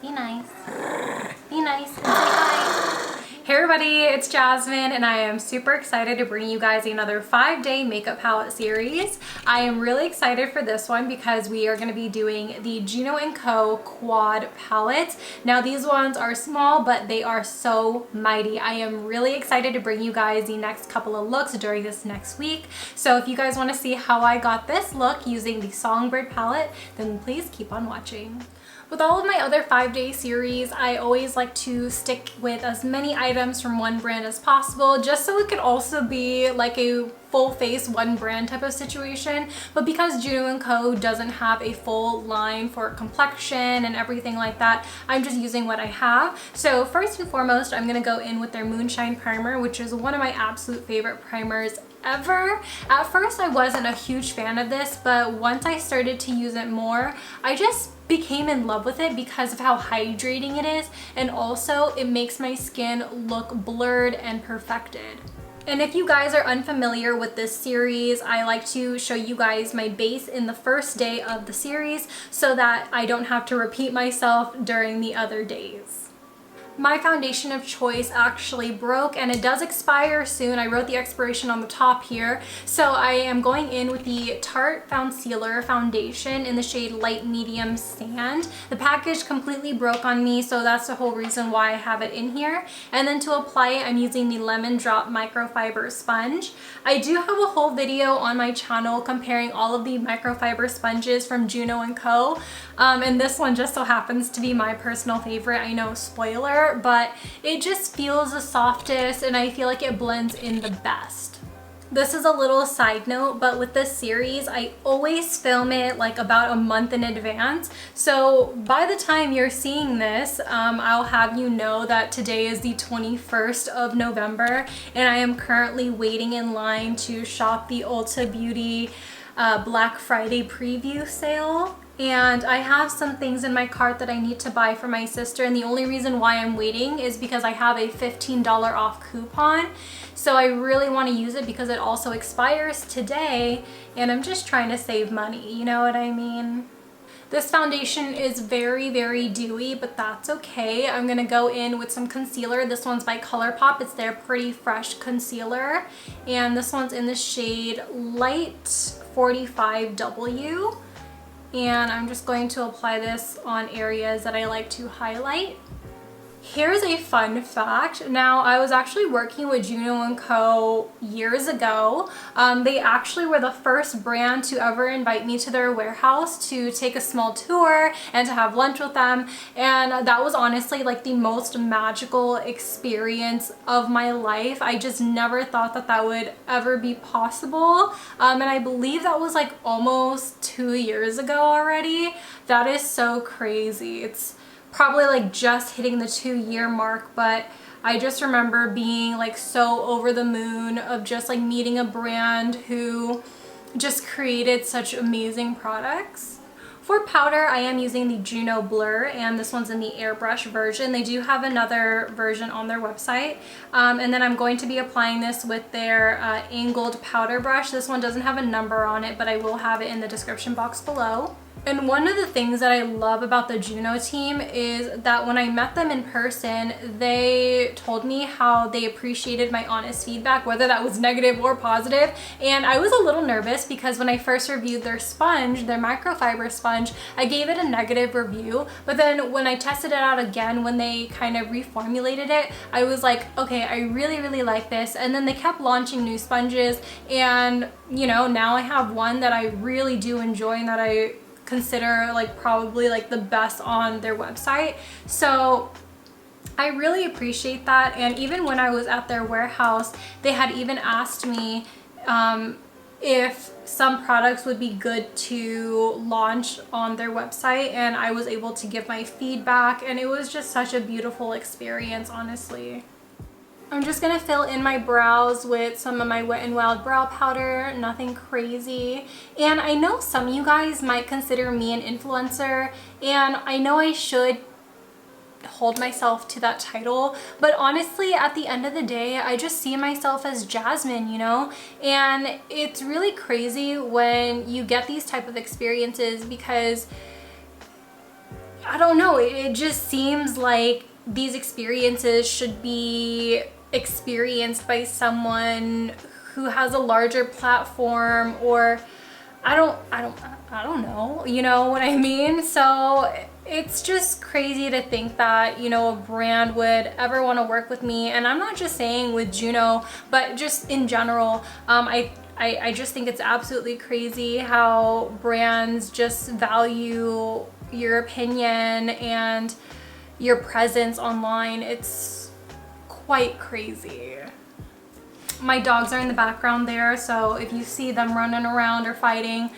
Be nice. Be nice and say hi. Hey everybody, it's Jasmine and I am super excited to bring you guys another 5-day makeup palette series. I am really excited for this one because we are going to be doing the Juno & Co. Quad palettes. Now these ones are small, but they are so mighty. I am really excited to bring you guys the next couple of looks during this next week. So if you guys want to see how I got this look using the Songbird palette, then please keep on watching. With all of my other 5-day series, I always like to stick with as many items from one brand as possible, just so it could also be like a full face one brand type of situation. But because Juno & Co. doesn't have a full line for complexion and everything like that, I'm just using what I have. So first and foremost, I'm gonna go in with their Moonshine primer, which is one of my absolute favorite primers ever. At first I wasn't a huge fan of this, but once I started to use it more, I just became in love with it because of how hydrating it is, and also it makes my skin look blurred and perfected. And if you guys are unfamiliar with this series, I like to show you guys my base in the first day of the series so that I don't have to repeat myself during the other days. My foundation of choice actually broke and it does expire soon. I wrote the expiration on the top here. So I am going in with the Tarte Founcealer foundation in the shade Light Medium Sand. The package completely broke on me, so that's the whole reason why I have it in here. And then to apply it, I'm using the Lemon Drop Microfiber sponge. I do have a whole video on my channel comparing all of the microfiber sponges from Juno & Co. And this one just so happens to be my personal favorite. I know, spoiler, but it just feels the softest and I feel like it blends in the best. This is a little side note, but with this series, I always film it like about a month in advance. So by the time you're seeing this, I'll have you know that today is the 21st of November and I am currently waiting in line to shop the Ulta Beauty Black Friday preview sale. And I have some things in my cart that I need to buy for my sister, and the only reason why I'm waiting is because I have a $15 off coupon. So I really want to use it because it also expires today and I'm just trying to save money, you know what I mean? This foundation is very, very dewy, but that's okay. I'm gonna go in with some concealer. This one's by Colourpop. It's their Pretty Fresh concealer. And this one's in the shade Light 45W. And I'm just going to apply this on areas that I like to highlight. Here's a fun fact. Now, I was actually working with Juno & Co. years ago. They actually were the first brand to ever invite me to their warehouse to take a small tour and to have lunch with them. And that was honestly like the most magical experience of my life. I just never thought that that would ever be possible. And I believe that was like almost 2 years ago already. That is so crazy. It's probably like just hitting the 2-year mark, but I just remember being like so over the moon of just like meeting a brand who just created such amazing products. For powder, I am using the Juno Blur, and this one's in the airbrush version. They do have another version on their website. And then I'm going to be applying this with their angled powder brush. This one doesn't have a number on it, but I will have it in the description box below. And one of the things that I love about the Juno team is that when I met them in person, they told me how they appreciated my honest feedback, whether that was negative or positive. And I was a little nervous because when I first reviewed their sponge, their microfiber sponge, I gave it a negative review. But then when I tested it out again, when they kind of reformulated it, I was like, okay, I really, really like this. And then they kept launching new sponges, and you know, now I have one that I really do enjoy and that I consider like probably like the best on their website. So I really appreciate that. And even when I was at their warehouse, they had even asked me if some products would be good to launch on their website, and I was able to give my feedback, and it was just such a beautiful experience, honestly. I'm just gonna fill in my brows with some of my Wet n Wild brow powder, nothing crazy. And I know some of you guys might consider me an influencer, and I know I should hold myself to that title, but honestly at the end of the day I just see myself as Jasmine, you know. And it's really crazy when you get these type of experiences because I don't know, it just seems like these experiences should be experienced by someone who has a larger platform, or I don't know, you know what I mean? So it's just crazy to think that, you know, a brand would ever want to work with me. And I'm not just saying with Juno, but just in general. I just think it's absolutely crazy how brands just value your opinion and your presence online. It's quite crazy. My dogs are in the background there, so if you see them running around or fighting,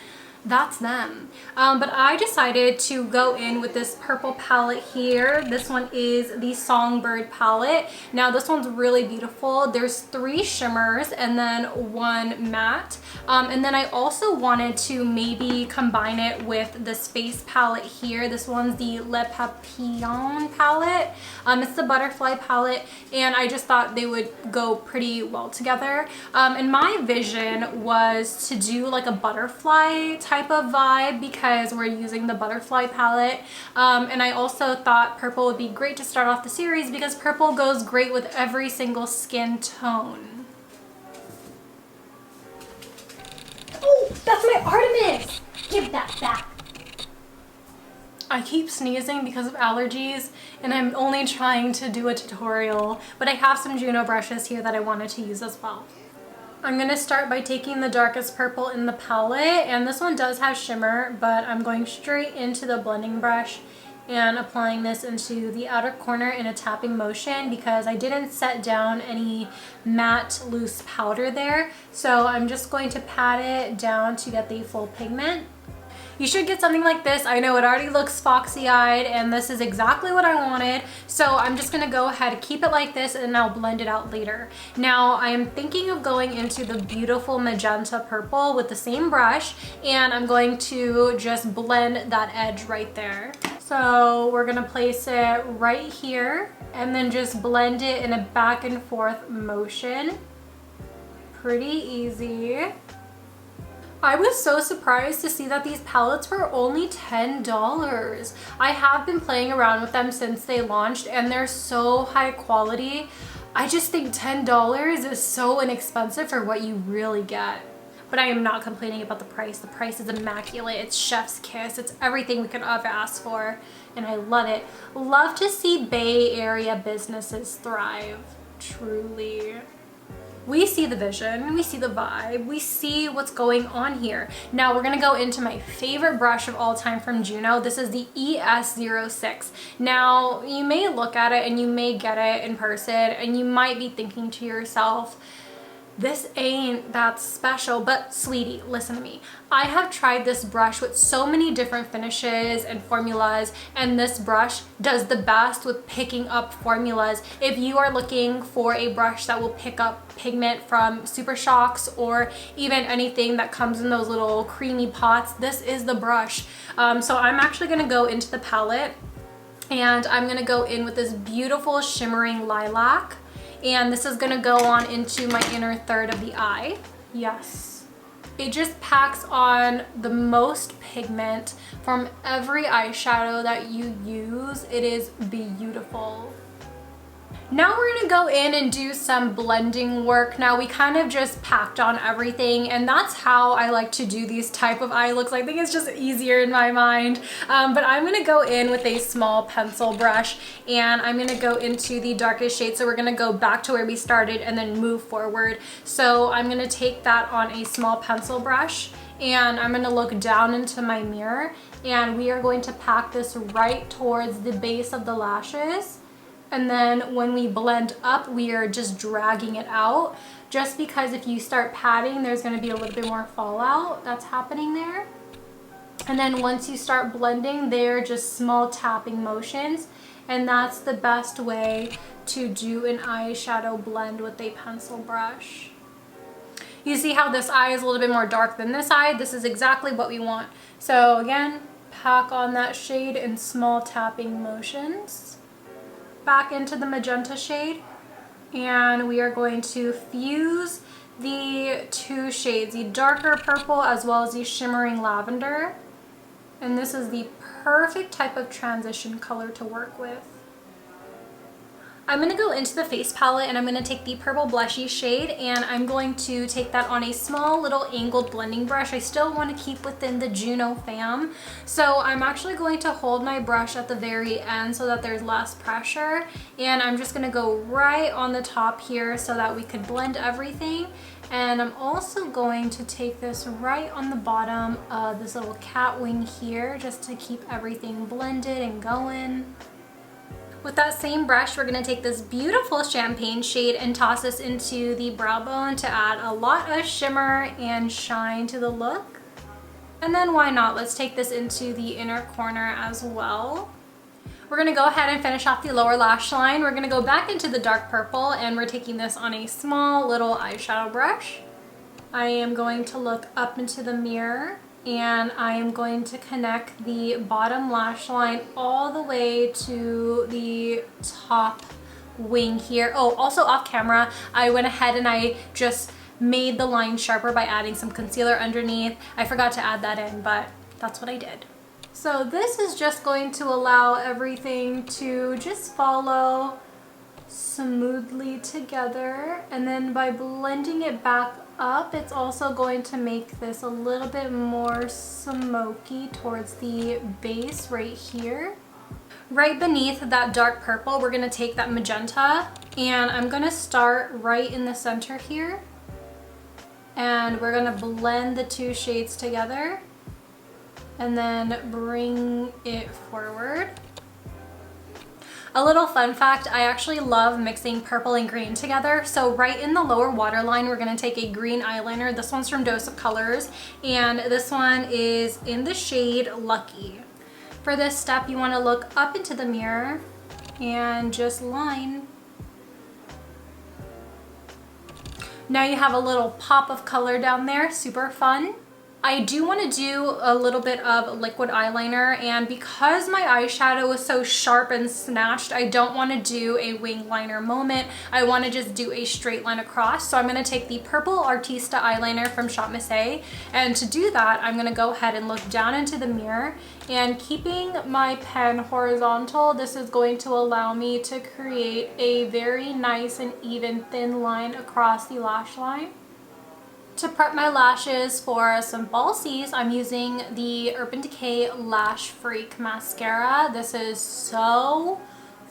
that's them. But I decided to go in with this purple palette here. This one is the Songbird palette. Now this one's really beautiful. There's 3 shimmers and then 1 matte. And then I also wanted to maybe combine it with this face palette here. This one's the Le Papillon palette. It's the butterfly palette, and I just thought they would go pretty well together. And my vision was to do like a butterfly type of vibe because we're using the butterfly palette. And I also thought purple would be great to start off the series because purple goes great with every single skin tone. Oh, that's my Artemis! Give that back. I keep sneezing because of allergies, and I'm only trying to do a tutorial, but I have some Juno brushes here that I wanted to use as well. I'm going to start by taking the darkest purple in the palette, and this one does have shimmer, but I'm going straight into the blending brush and applying this into the outer corner in a tapping motion because I didn't set down any matte loose powder there. So I'm just going to pat it down to get the full pigment. You should get something like this. I know it already looks foxy-eyed, and this is exactly what I wanted. So I'm just gonna go ahead and keep it like this, and I'll blend it out later. Now I am thinking of going into the beautiful magenta purple with the same brush, and I'm going to just blend that edge right there. So we're gonna place it right here, and then just blend it in a back and forth motion. Pretty easy. I was so surprised to see that these palettes were only $10. I have been playing around with them since they launched, and they're so high quality. I just think $10 is so inexpensive for what you really get. But I am not complaining about the price. The price is immaculate. It's chef's kiss. It's everything we could ever ask for, and I love it. Love to see Bay Area businesses thrive, truly. We see the vision, we see the vibe, we see what's going on here. Now we're gonna go into my favorite brush of all time from Juno. This is the ES06. Now you may look at it and you may get it in person and you might be thinking to yourself, this ain't that special, but sweetie, listen to me. I have tried this brush with so many different finishes and formulas, and this brush does the best with picking up formulas. If you are looking for a brush that will pick up pigment from Super Shocks or even anything that comes in those little creamy pots, this is the brush. So I'm actually gonna go into the palette, and I'm gonna go in with this beautiful shimmering lilac. And this is gonna go on into my inner third of the eye. Yes. It just packs on the most pigment from every eyeshadow that you use. It is beautiful. Now we're gonna go in and do some blending work. Now we kind of just packed on everything, and that's how I like to do these type of eye looks. I think it's just easier in my mind. But I'm gonna go in with a small pencil brush, and I'm gonna go into the darkest shade. So we're gonna go back to where we started and then move forward. So I'm gonna take that on a small pencil brush, and I'm gonna look down into my mirror, and we are going to pack this right towards the base of the lashes. And then when we blend up, we are just dragging it out, just because if you start patting, there's going to be a little bit more fallout that's happening there. And then once you start blending, they're just small tapping motions, and that's the best way to do an eyeshadow blend with a pencil brush. You see how this eye is a little bit more dark than this eye? This is exactly what we want. So again, pack on that shade in small tapping motions. Back into the magenta shade, and we are going to fuse the two shades, the darker purple as well as the shimmering lavender. And this is the perfect type of transition color to work with. I'm going to go into the face palette and I'm going to take the purple blushy shade and I'm going to take that on a small little angled blending brush. I still want to keep within the Juno fam. So I'm actually going to hold my brush at the very end so that there's less pressure. And I'm just going to go right on the top here so that we could blend everything. And I'm also going to take this right on the bottom of this little cat wing here just to keep everything blended and going. With that same brush, we're going to take this beautiful champagne shade and toss this into the brow bone to add a lot of shimmer and shine to the look. And then why not? Let's take this into the inner corner as well. We're going to go ahead and finish off the lower lash line. We're going to go back into the dark purple and we're taking this on a small little eyeshadow brush. I am going to look up into the mirror and I am going to connect the bottom lash line all the way to the top wing here. Oh, also off camera, I went ahead and I just made the line sharper by adding some concealer underneath. I forgot to add that in, but that's what I did. So this is just going to allow everything to just follow smoothly together, and then by blending it back up, it's also going to make this a little bit more smoky towards the base right here. Right beneath that dark purple, we're going to take that magenta and I'm going to start right in the center here, and we're going to blend the two shades together and then bring it forward. A little fun fact, I actually love mixing purple and green together. So right in the lower waterline, we're gonna take a green eyeliner. This one's from Dose of Colors, and this one is in the shade Lucky. For this step, you wanna look up into the mirror and just line. Now you have a little pop of color down there, super fun. I do want to do a little bit of liquid eyeliner, and because my eyeshadow is so sharp and snatched, I don't want to do a wing liner moment. I want to just do a straight line across. So I'm going to take the purple Artista eyeliner from ShopMissA, and to do that, I'm going to go ahead and look down into the mirror, and keeping my pen horizontal, this is going to allow me to create a very nice and even thin line across the lash line. To prep my lashes for some falsies, I'm using the Urban Decay Lash Freak Mascara. This is so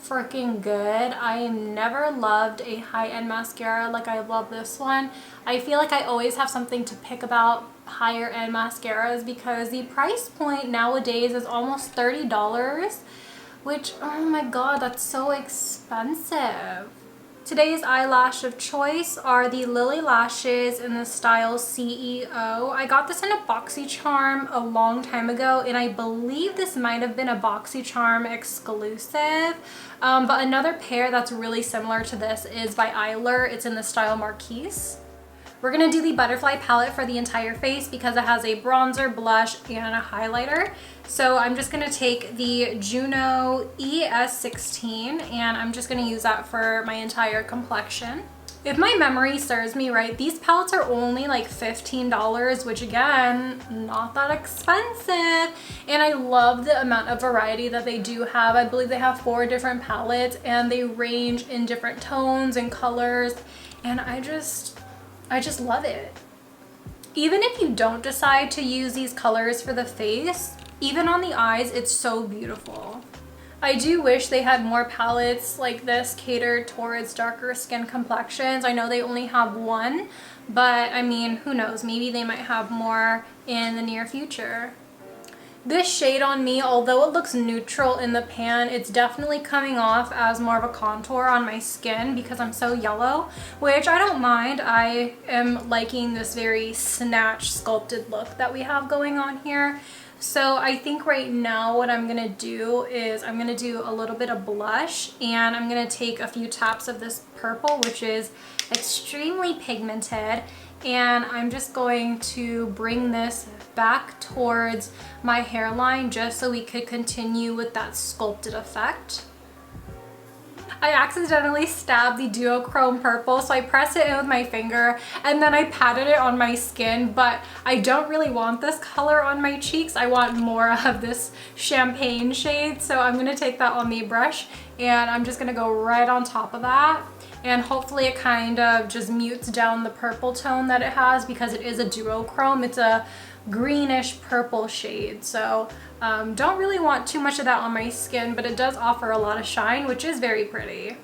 freaking good. I never loved a high-end mascara like I love this one. I feel like I always have something to pick about higher end mascaras because the price point nowadays is almost $30, which, oh my god, that's so expensive. Today's eyelash of choice are the Lilly Lashes in the style CEO. I got this in a BoxyCharm a long time ago, and I believe this might have been a BoxyCharm exclusive. But another pair that's really similar to this is by Eyeliner. It's in the style Marquise. We're going to do the butterfly palette for the entire face because it has a bronzer, blush, and a highlighter. So I'm just going to take the Juno ES16 and I'm just going to use that for my entire complexion. If my memory serves me right, these palettes are only like $15, which again, not that expensive. And I love the amount of variety that they do have. I believe they have 4 different palettes and they range in different tones and colors. And I just love it. Even if you don't decide to use these colors for the face, even on the eyes, it's so beautiful. I do wish they had more palettes like this catered towards darker skin complexions. I know they only have one, but I mean, who knows? Maybe they might have more in the near future. This shade on me, although it looks neutral in the pan, it's definitely coming off as more of a contour on my skin because I'm so yellow, which I don't mind. I am liking this very snatched, sculpted look that we have going on here. So I think right now what I'm gonna do is I'm gonna do a little bit of blush, and I'm gonna take a few taps of this purple, which is extremely pigmented, and I'm just going to bring this back towards my hairline just so we could continue with that sculpted effect. I accidentally stabbed the duochrome purple, so I pressed it in with my finger and then I patted it on my skin, but I don't really want this color on my cheeks. I want more of this champagne shade, so I'm gonna take that on the brush and I'm just gonna go right on top of that. And hopefully it kind of just mutes down the purple tone that it has because it is a duochrome. It's a greenish purple shade, so don't really want too much of that on my skin, but it does offer a lot of shine, which is very pretty.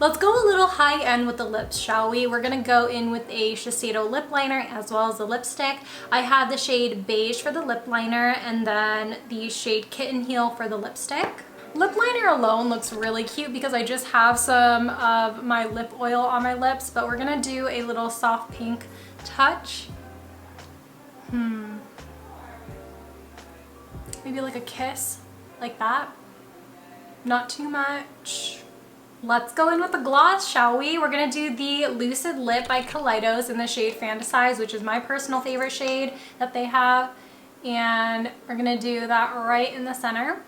Let's go a little high end with the lips, shall we? We're gonna go in with a Shiseido lip liner as well as a lipstick. I have the shade Beige for the lip liner and then the shade Kitten Heel for the lipstick. Lip liner alone looks really cute because I just have some of my lip oil on my lips, but we're gonna do a little soft pink touch. Maybe like a kiss, like that. Not too much. Let's go in with the gloss, shall we? We're gonna do the Lucid Lip by Kaleidos in the shade Fantasize, which is my personal favorite shade that they have. And we're gonna do that right in the center.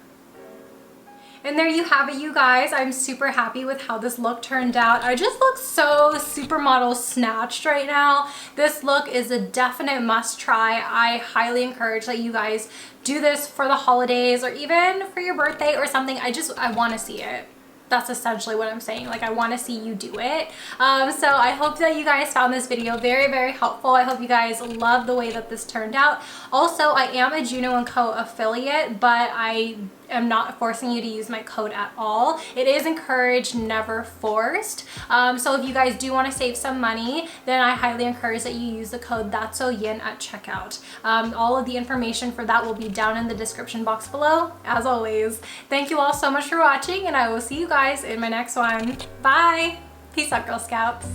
And there you have it, you guys. I'm super happy with how this look turned out. I just look so supermodel snatched right now. This look is a definite must try. I highly encourage that you guys do this for the holidays or even for your birthday or something. I want to see it. That's essentially what I'm saying. Like, I want to see you do it. So I hope that you guys found this video very, very helpful. I hope you guys love the way that this turned out. Also, I am a Juno & Co. affiliate, but I am not forcing you to use my code at all. It is encouraged, never forced. So if you guys do want to save some money, then I highly encourage that you use the code ThatsSoYin at checkout. All of the information for that will be down in the description box below, as always. Thank you all so much for watching, and I will see you guys in my next one. Bye! Peace out, Girl Scouts.